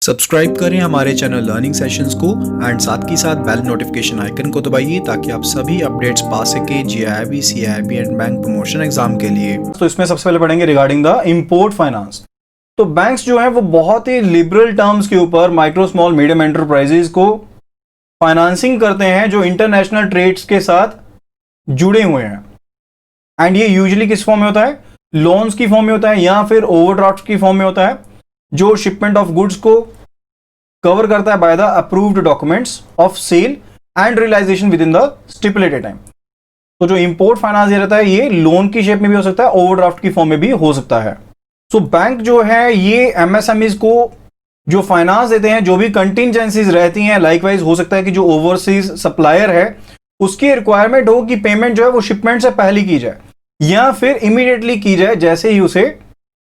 Subscribe करें हमारे channel learning sessions को एंड साथ ही साथ बेल नोटिफिकेशन आइकन को दबाइए ताकि आप सभी अपडेट्स पा सके GIB, CIB and bank promotion exam के लिए। तो इसमें सबसे पहले पढ़ेंगे रिगार्डिंग द इंपोर्ट फाइनेंस। तो बैंक्स जो हैं वो बहुत ही लिबरल टर्म्स के ऊपर माइक्रो स्मॉल मीडियम एंटरप्राइजेज को फाइनेंसिंग करते हैं जो इंटरनेशनल ट्रेड्स के साथ जुड़े हुए हैं। एंड ये यूजुअली किस फॉर्म में होता है? लोन्स की फॉर्म में होता है या फिर ओवरड्राफ्ट की फॉर्म में होता है, जो शिपमेंट ऑफ गुड्स को कवर करता है by the approved documents of sale and realization within the stipulated time. तो जो इंपोर्ट फाइनेंस ये रहता है ये लोन की शेप में भी हो सकता है, ओवरड्राफ्ट की फॉर्म में भी हो सकता है। सो बैंक जो है ये एमएसएमईज को जो फाइनेंस देते हैं, जो भी कंटिजेंसीज रहती हैं, लाइकवाइज हो सकता है कि जो ओवरसीज सप्लायर है उसकी रिक्वायरमेंट हो कि पेमेंट जो है वो शिपमेंट से पहले की जाए या फिर इमीडिएटली की जाए जैसे ही उसे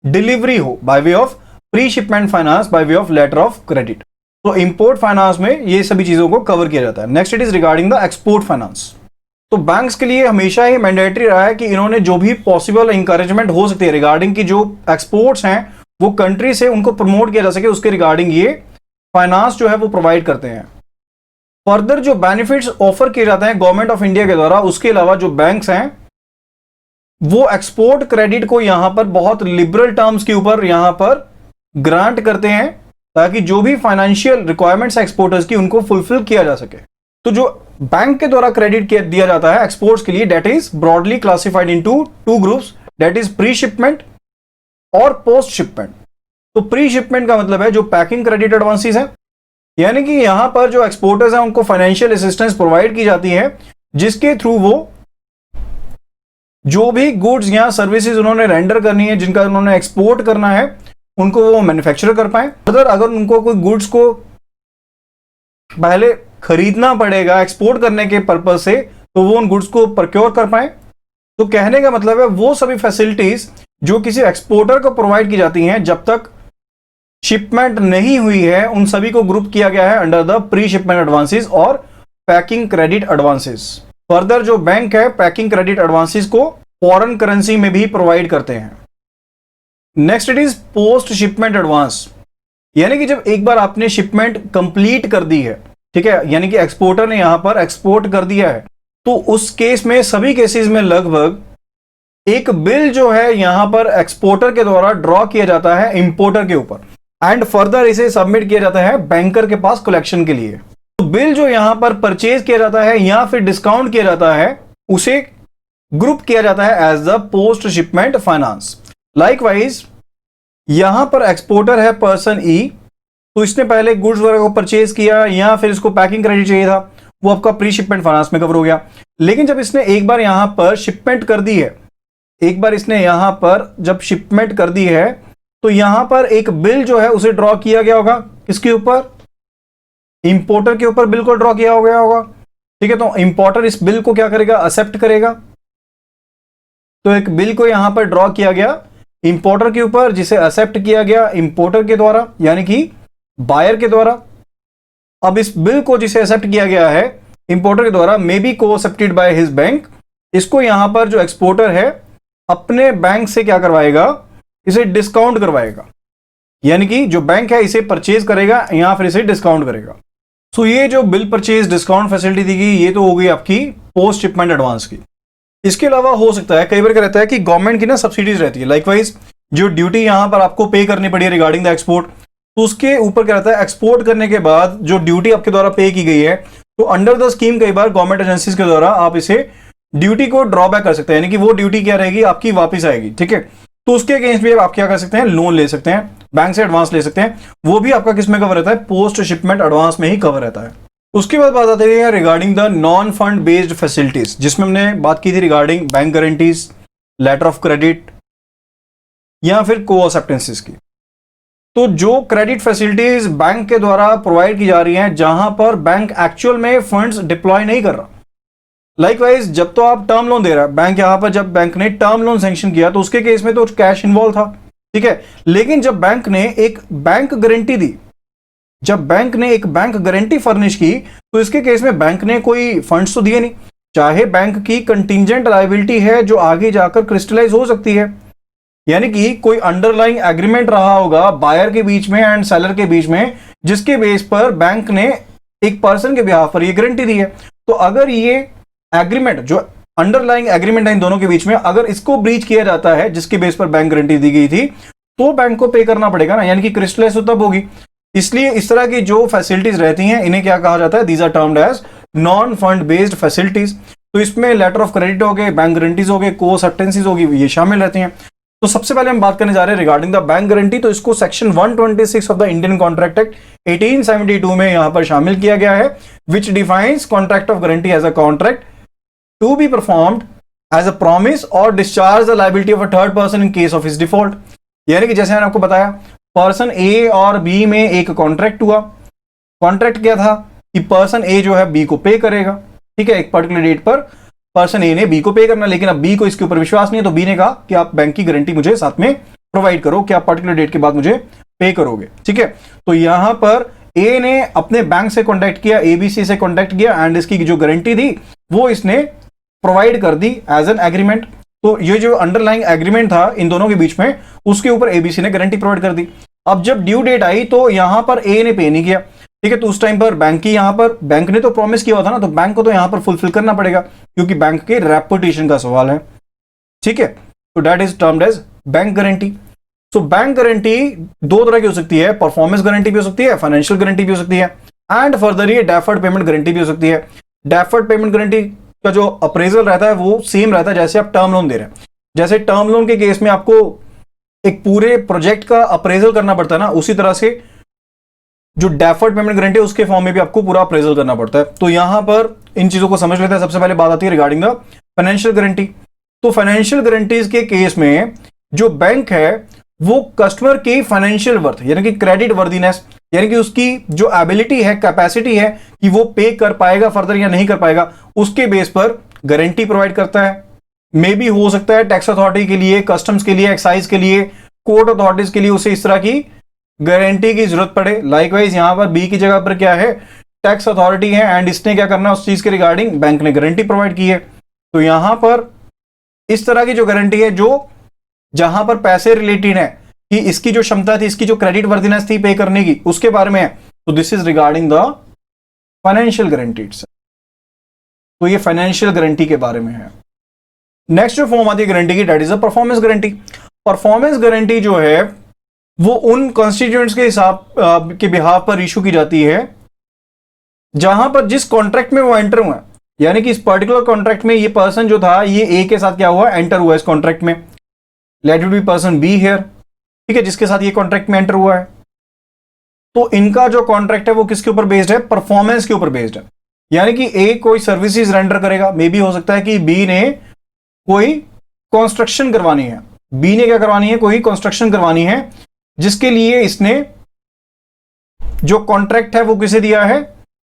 डिलीवरी हो, by way of pre shipment finance, by way of letter of credit. तो इंपोर्ट फाइनेंस में ये सभी चीजों को कवर किया जाता है। Next it is regarding the export finance. तो बैंक्स के लिए हमेशा ही मैंडेटरी रहा है कि इन्होंने जो भी पॉसिबल इंकरेजमेंट हो सकती है रिगार्डिंग की जो एक्सपोर्ट्स हैं वो कंट्री से उनको प्रमोट किया जा सके, उसके रिगार्डिंग ये फाइनेंस जो है वो प्रोवाइड करते हैं। फर्दर जो बेनिफिट्स ऑफर किए जाते हैं गवर्नमेंट ऑफ इंडिया के द्वारा, उसके अलावा जो बैंक्स हैं वो एक्सपोर्ट क्रेडिट को यहां पर बहुत लिबरल टर्म्स के ऊपर यहां पर ग्रांट करते हैं ताकि जो भी फाइनेंशियल रिक्वायरमेंट्स एक्सपोर्टर्स की उनको फुलफिल किया जा सके। तो जो बैंक के द्वारा क्रेडिट दिया जाता है एक्सपोर्ट्स के लिए, that is broadly classified into two groups, that is pre shipment और पोस्ट शिपमेंट। तो प्री शिपमेंट का मतलब है जो पैकिंग क्रेडिट एडवांसेस है, यानी कि यहां पर जो एक्सपोर्टर्स हैं उनको फाइनेंशियल असिस्टेंस प्रोवाइड की जाती है जिसके थ्रू वो जो भी गुड्स या सर्विसेज उन्होंने रेंडर करनी है, जिनका उन्होंने एक्सपोर्ट करना है, उनको वो मैन्युफैक्चर कर पाए। अगर उनको कोई गुड्स को पहले खरीदना पड़ेगा एक्सपोर्ट करने के पर्पज से तो वो उन गुड्स को प्रोक्योर कर पाए। तो कहने का मतलब है वो सभी फैसिलिटीज जो किसी एक्सपोर्टर को प्रोवाइड की जाती हैं जब तक शिपमेंट नहीं हुई है, उन सभी को ग्रुप किया गया है under the pre shipment advances और पैकिंग क्रेडिट एडवांसेस। फर्दर जो बैंक है पैकिंग क्रेडिट एडवांसेस को फॉरेन करेंसी में भी प्रोवाइड करते हैं। Next it is post shipment advance, यानी कि जब एक बार आपने शिपमेंट कंप्लीट कर दी है, ठीक है, यानी कि एक्सपोर्टर ने यहां पर एक्सपोर्ट कर दिया है, तो उस केस में सभी केसेस में लगभग एक बिल जो है यहां पर एक्सपोर्टर के द्वारा ड्रॉ किया जाता है इंपोर्टर के ऊपर एंड फर्दर इसे सबमिट किया जाता है बैंकर के पास कलेक्शन के लिए। तो बिल जो यहां पर परचेज किया जाता है या फिर डिस्काउंट किया जाता है उसे ग्रुप किया जाता है as the post shipment finance. Likewise यहां पर एक्सपोर्टर है पर्सन ई, तो इसने पहले गुड्स वगैरह को परचेज किया या फिर इसको पैकिंग क्रेडिट चाहिए था, वो आपका प्री शिपमेंट फाइनेंस में कवर हो गया। लेकिन जब इसने एक बार यहां पर शिपमेंट कर दी है, एक बार इसने यहां पर जब शिपमेंट कर दी है तो यहां पर एक बिल जो है उसे ड्रॉ किया गया होगा, किसके ऊपर? इंपोर्टर के ऊपर बिल को ड्रॉ किया हो गया होगा, ठीक है। तो इंपोर्टर इस बिल को क्या करेगा? एक्सेप्ट करेगा। तो एक बिल को यहां पर ड्रॉ किया गया इंपोर्टर के ऊपर जिसे एक्सेप्ट किया गया इंपोर्टर के द्वारा, यानी कि बायर के द्वारा। अब इस बिल को जिसे एक्सेप्ट किया गया है इंपोर्टर के द्वारा मे बी को एक्सेप्टेड बाय हिज बैंक, इसको यहां पर जो एक्सपोर्टर है अपने बैंक से क्या करवाएगा? इसे डिस्काउंट करवाएगा, यानी कि जो बैंक है इसे परचेज करेगा या फिर इसे डिस्काउंट करेगा। सो ये जो बिल परचेज डिस्काउंट फैसिलिटी दी गई ये तो हो गई आपकी पोस्ट शिपमेंट एडवांस की। इसके अलावा हो सकता है कई बार क्या रहता है कि गवर्नमेंट की ना सब्सिडीज रहती है, लाइकवाइज जो ड्यूटी यहां पर आपको पे करनी पड़ी है रिगार्डिंग द एक्सपोर्ट, तो उसके ऊपर क्या रहता है एक्सपोर्ट करने के बाद जो ड्यूटी आपके द्वारा पे की गई है तो अंडर द स्कीम कई बार गवर्नमेंट एजेंसीज के द्वारा आप इसे ड्यूटी को ड्रॉबैक कर सकते हैं, यानी कि वो ड्यूटी क्या रहेगी आपकी वापस आएगी, ठीक है। तो उसके अगेंस्ट भी आप क्या कर सकते हैं? लोन ले सकते हैं, बैंक से एडवांस ले सकते हैं, वो भी आपका किस में कवर रहता है? पोस्ट शिपमेंट एडवांस में ही कवर रहता है। उसके बाद बात आती है regarding the non fund based facilities, जिसमें हमने बात की थी regarding bank guarantees, letter of credit या फिर को एक्सेप्टेंसेस की। तो जो क्रेडिट फैसिलिटीज बैंक के द्वारा प्रोवाइड की जा रही हैं जहां पर बैंक एक्चुअल में फंड्स डिप्लॉय नहीं कर रहा, लाइकवाइज जब तो आप टर्म लोन दे रहा है बैंक, यहां पर जब बैंक ने टर्म लोन सैंक्शन किया तो उसके केस में तो कैश इन्वॉल्व था, ठीक है। लेकिन जब बैंक ने एक बैंक गारंटी दी, जब बैंक ने एक बैंक गारंटी फर्निश की तो इसके केस में बैंक ने कोई फंड्स तो दिए नहीं, चाहे बैंक की कंटिजेंट लायबिलिटी है जो आगे जाकर क्रिस्टलाइज हो सकती है, यानी कि कोई अंडरलाइंग एग्रीमेंट रहा होगा बायर के बीच में एंड सेलर के बीच में, जिसके बेस पर बैंक ने एक पर्सन के बिहाफ पर ये गारंटी दी है। तो अगर ये एग्रीमेंट, जो अंडरलाइंग एग्रीमेंट है इन दोनों के बीच में, अगर इसको ब्रीच किया जाता है जिसके बेस पर बैंक गारंटी दी गई थी, तो बैंक को पे करना पड़ेगा ना, यानी कि क्रिस्टलाइज तो तब होगी। इसलिए इस तरह की जो फैसिलिटीज रहती हैं इन्हें क्या कहा जाता है, these are termed as non fund based facilities. तो इसमें लेटर ऑफ क्रेडिट हो गए, बैंक गारंटीज हो गए, को एक्सेप्टेंसीज होगी, ये शामिल रहती हैं। तो सबसे पहले हम बात करने जा रहे हैं रिगार्डिंग द बैंक गारंटी। तो इसको section 126 of the Indian contract act 1872 में यहां पर शामिल किया गया है, which defines contract of guarantee as a contract to be performed as a promise और discharge the liability of a third person in case of his default. यानी कि जैसे मैंने आपको बताया, पर्सन ए और बी में एक कॉन्ट्रैक्ट हुआ। कॉन्ट्रैक्ट क्या था कि पर्सन ए जो है बी को पे करेगा, ठीक है, एक पर्टिकुलर डेट पर पर्सन ए ने बी को पे करना, लेकिन अब बी को इसके ऊपर विश्वास नहीं है, तो बी ने कहा कि आप बैंक की गारंटी मुझे साथ में प्रोवाइड करो कि आप पर्टिकुलर डेट के बाद मुझे पे करोगे, ठीक है। तो यहां पर ए ने अपने बैंक से कॉन्टैक्ट किया, एबीसी से कॉन्टैक्ट किया एंड इसकी जो गारंटी थी वो इसने प्रोवाइड कर दी एज एन एग्रीमेंट। तो ये जो अंडरलाइंग एग्रीमेंट था इन दोनों के बीच में, उसके ऊपर एबीसी ने गारंटी प्रोवाइड कर दी। अब जब ड्यू डेट आई तो यहां पर ए ने पे नहीं किया, ठीक है, तो उस टाइम पर बैंक की, यहां पर बैंक ने तो प्रॉमिस किया हुआ था ना, तो बैंक को तो यहां पर फुलफिल करना पड़ेगा क्योंकि बैंक के रेपुटेशन का सवाल है, ठीक है। तो that is termed as bank guarantee. So bank guarantee दो तरह की हो सकती है, परफॉर्मेंस गारंटी भी हो सकती है, फाइनेंशियल गारंटी भी हो सकती है, एंड फर्दर ये डेफर्ड पेमेंट गारंटी भी हो सकती है। डेफर्ड पेमेंट गारंटी का जो अप्रेजल रहता है वो सेम रहता है जैसे आप टर्म लोन दे रहे हैं। जैसे टर्म लोन के केस में आपको एक पूरे प्रोजेक्ट का अप्रेजल करना पड़ता है ना, उसी तरह से जो डेफर्ड पेमेंट गारंटी है उसके फॉर्म में भी आपको पूरा अप्रेजल करना पड़ता है। तो यहां पर इन चीजों को समझ लेते हैं। सबसे पहले बात आती है रिगार्डिंग द फाइनेंशियल गारंटी। तो फाइनेंशियल गारंटीज के केस में जो बैंक है वो कस्टमर की फाइनेंशियल वर्थ यानी कि क्रेडिट वर्दीनेस, यानी कि उसकी जो एबिलिटी है, कैपेसिटी है कि वो पे कर पाएगा फर्दर या नहीं कर पाएगा, उसके बेस पर गारंटी प्रोवाइड करता है। मे भी हो सकता है टैक्स अथॉरिटी के लिए, कस्टम्स के लिए, एक्साइज के लिए, कोर्ट अथॉरिटीज के लिए उसे इस तरह की गारंटी की जरूरत पड़े। लाइकवाइज यहां पर बी की जगह पर क्या है, टैक्स अथॉरिटी है एंड इसने क्या करना है उस चीज के रिगार्डिंग बैंक ने गारंटी प्रोवाइड की है। तो यहां पर इस तरह की जो गारंटी है, जो जहां पर पैसे रिलेटेड है कि इसकी जो क्षमता थी, इसकी जो क्रेडिट वर्दीनेस थी पे करने की, उसके बारे में है, तो this is regarding the financial guarantees. तो ये फाइनेंशियल गारंटी के बारे में है। नेक्स्ट जो फॉर्म आती है गारंटी की, that is a performance guarantee. Performance guarantee जो है वो उन कॉन्स्टिट्यूएंट्स के हिसाब के बिहाफ पर इशू की जाती है जहां पर जिस कॉन्ट्रैक्ट में वो एंटर हुआ है, यानी कि इस पर्टिकुलर कॉन्ट्रैक्ट में ये पर्सन जो था ये ए के साथ क्या हुआ, एंटर हुआ इस कॉन्ट्रैक्ट में। Let it be person be here, ठीक है, जिसके साथ ये कॉन्ट्रैक्ट में एंटर हुआ है। तो इनका जो कॉन्ट्रैक्ट है वो किसके ऊपर बेस्ड है, परफॉर्मेंस के ऊपर बेस्ड है। यानी कि ए कोई सर्विसेज रेंडर करेगा, मे बी हो सकता है कि बी ने कोई कंस्ट्रक्शन करवानी है, बी ने क्या करवानी है, कोई कंस्ट्रक्शन करवानी है, जिसके लिए इसने जो कॉन्ट्रैक्ट है वो किसे दिया है,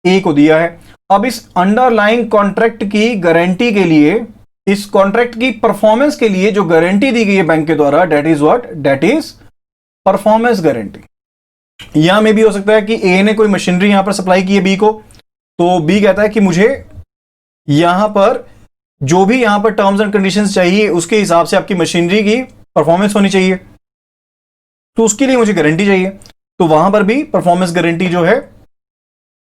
ए को दिया है। अब इस अंडरलाइंग कॉन्ट्रैक्ट की गारंटी के लिए, इस कॉन्ट्रैक्ट की परफॉर्मेंस के लिए जो गारंटी दी गई है बैंक के द्वारा, that is what, that is performance guarantee. यहां में भी हो सकता है कि ए ने कोई मशीनरी यहां पर सप्लाई की है बी को, तो बी कहता है कि मुझे यहां पर जो भी यहां पर टर्म्स एंड कंडीशंस चाहिए उसके हिसाब से आपकी मशीनरी की परफॉर्मेंस होनी चाहिए, तो उसके लिए मुझे गारंटी चाहिए। तो वहां पर भी परफॉर्मेंस गारंटी जो है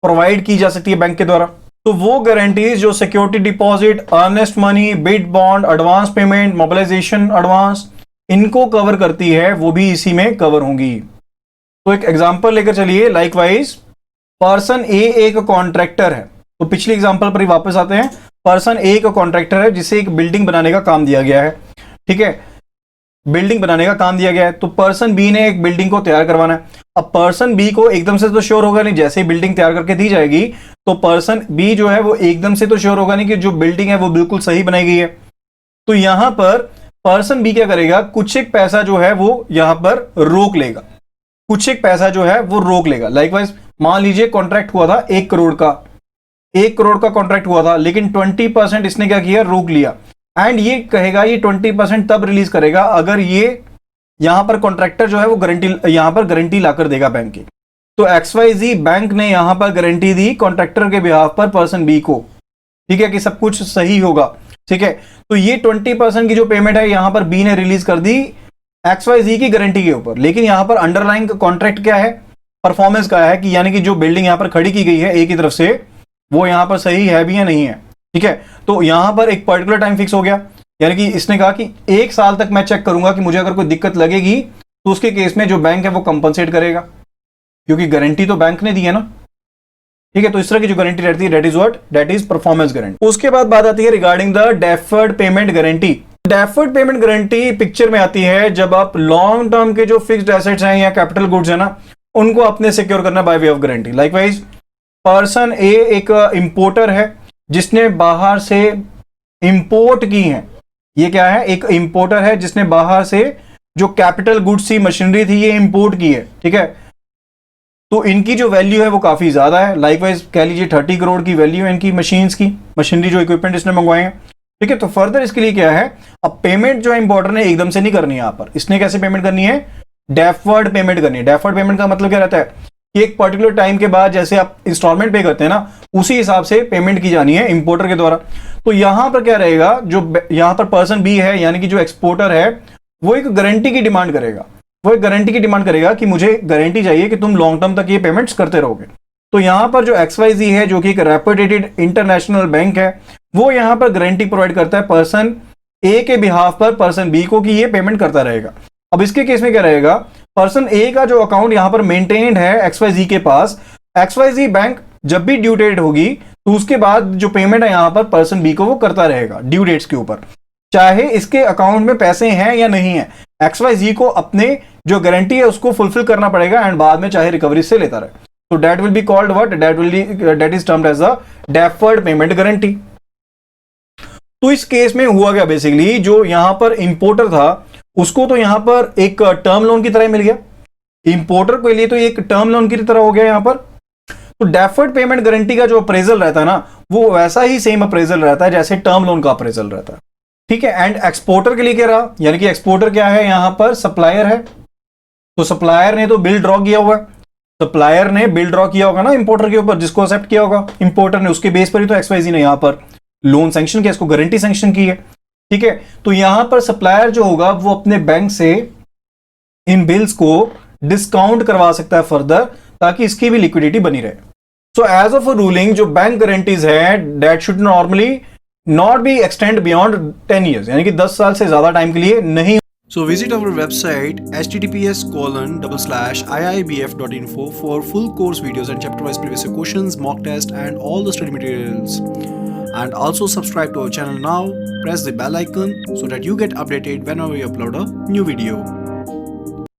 प्रोवाइड की जा सकती है बैंक के द्वारा। तो वो गारंटीज जो security deposit, earnest money, bid bond, advance payment, mobilization advance, इनको कवर करती है, वो भी इसी में कवर होंगी। तो एक एग्जांपल लेकर चलिए। लाइकवाइज पर्सन ए एक कॉन्ट्रैक्टर है, तो पिछले एग्जांपल पर ही वापस आते हैं। पर्सन ए एक कॉन्ट्रैक्टर है जिसे एक बिल्डिंग बनाने का काम दिया गया है, ठीक है, बिल्डिंग बनाने का काम दिया गया है। तो पर्सन बी ने एक बिल्डिंग को तैयार करवाना है। अब पर्सन बी को एकदम से तो श्योर होगा नहीं, जैसे ही बिल्डिंग तैयार करके दी जाएगी तो पर्सन बी जो है वो एकदम से तो श्योर होगा नहीं कि जो बिल्डिंग है वो बिल्कुल सही बनाई गई है। तो यहां पर पर्सन बी क्या करेगा, कुछ एक पैसा जो है वो यहां पर रोक लेगा, कुछ एक पैसा जो है वो रोक लेगा। लाइकवाइज मान लीजिए कॉन्ट्रैक्ट हुआ था 1 करोड़ का, 1 करोड़ का कॉन्ट्रैक्ट हुआ था, लेकिन 20% इसने क्या किया, रोक लिया। एंड ये कहेगा ये 20% तब रिलीज करेगा अगर ये यहां पर कॉन्ट्रैक्टर जो है वो गारंटी, यहां पर गारंटी लाकर देगा बैंक की। तो XYZ बैंक ने यहां पर गारंटी दी कॉन्ट्रैक्टर के बिहाफ पर पर्सन बी को, ठीक है, कि सब कुछ सही होगा, ठीक है। तो ये 20% की जो पेमेंट है यहां पर बी ने रिलीज कर दी XYZ की गारंटी के ऊपर, लेकिन यहां पर अंडरलाइन कॉन्ट्रैक्ट क्या है, परफॉर्मेंस का है कि यानी कि जो बिल्डिंग यहां पर खड़ी की गई है ए की तरफ से, वो यहां पर सही है भी या नहीं है। ठीक है, तो यहां पर एक पर्टिकुलर टाइम फिक्स हो गया, यानी कि इसने कहा कि 1 साल तक मैं चेक करूंगा कि मुझे अगर कोई दिक्कत लगेगी तो उसके केस में जो बैंक है वो कंपनसेट करेगा, क्योंकि गारंटी तो बैंक ने दी है ना। ठीक है, तो इस तरह की जो गारंटी रहती है, दैट इज परफॉर्मेंस गारंटी। उसके बाद बात आती है regarding the deferred payment guarantee. Deferred payment guarantee picture में आती है जब आप लॉन्ग टर्म के जो फिक्स्ड एसेट्स हैं या कैपिटल गुड्स है ना, उनको अपने सिक्योर करना by way of guarantee. Likewise person a एक इंपोर्टर है जिसने बाहर से इंपोर्ट की है, ये क्या है, एक इंपोर्टर है जिसने बाहर से जो कैपिटल गुड्स थी, मशीनरी थी, ये इंपोर्ट की है। ठीक है, तो इनकी जो वैल्यू है वो काफी ज्यादा है। लाइकवाइज कह लीजिए 30 करोड़ की वैल्यू है इनकी मशीन्स की, मशीनरी जो इक्विपमेंट इसने मंगवाए हैं। ठीक है, तो फर्दर इसके लिए क्या है, अब पेमेंट जो इंपोर्टर ने एकदम से नहीं करनी है, यहां पर इसने कैसे पेमेंट करनी है, डेफर्ड पेमेंट करनी है। डेफर्ड पेमेंट का मतलब क्या रहता है कि एक पर्टिकुलर टाइम के बाद जैसे आप इंस्टॉलमेंट पे करते हैं ना, उसी हिसाब से पेमेंट की जानी है इंपोर्टर के द्वारा। तो यहां पर क्या रहेगा, जो यहां पर पर्सन बी है यानी कि जो एक्सपोर्टर है, वो एक गारंटी की डिमांड करेगा, वो एक गारंटी की डिमांड करेगा कि मुझे गारंटी चाहिए कि तुम लॉन्ग टर्म तक ये पेमेंट्स करते रहोगे। तो यहां पर जो XYZ है जो कि एक रेपुटेड इंटरनेशनल बैंक है, वो यहां पर गारंटी प्रोवाइड करता है पर्सन ए के बिहाफ पर पर्सन बी को कि ये पेमेंट करता रहेगा। अब इसके केस में क्या रहेगा, पर्सन ए का जो अकाउंट यहां पर मेंटेन्ड है XYZ के पास, XYZ बैंक जब भी ड्यू डेट होगी तो उसके बाद जो पेमेंट है यहां पर पर्सन बी को वो करता रहेगा ड्यू डेट्स के ऊपर, चाहे इसके अकाउंट में पैसे हैं या नहीं है। XYZ को अपने जो गारंटी है उसको फुलफिल करना पड़ेगा एंड बाद में चाहे रिकवरी से लेता रहे। तो that will be called what, that is termed as a deferred payment guarantee. तो इस केस में हुआ क्या, बेसिकली जो यहां पर इंपोर्टर था उसको तो यहां पर एक टर्म लोन की तरह मिल गया, इंपोर्टर के लिए तो एक टर्म लोन की तरह हो गया यहां पर। तो डेफर्ड पेमेंट गारंटी का जो अप्रेजल रहता है ना, वो वैसा ही सेम अप्रेजल रहता है जैसे टर्म लोन का अप्रेजल रहता है। ठीक है, एंड एक्सपोर्टर के लिए क्या रहा, यानी कि एक्सपोर्टर क्या है, यहां पर सप्लायर है, तो सप्लायर ने तो बिल ड्रॉ किया हुआ है, सप्लायर ने बिल ड्रॉ किया होगा ना इंपोर्टर के ऊपर, जिसको एक्सेप्ट किया होगा इंपोर्टर ने, उसके बेस पर ही तो XYZ ने यहां पर लोन सैंक्शन किया, इसको गारंटी सैंक्शन की है। ठीक है, तो यहां पर सप्लायर जो होगा वो अपने बैंक से इन बिल्स को डिस्काउंट करवा सकता है फर्दर, ताकि इसकी भी लिक्विडिटी बनी रहे। So as of a ruling जो बैंक गारंटीज है that should normally not be extend beyond 10 years, यानी कि 10 साल से ज्यादा टाइम के लिए नहीं। So visit our website https://iibf.info for full course videos and chapter wise previous questions, mock test and all the study materials. And also subscribe to our channel now, press the bell icon so that you get updated whenever we upload a new video.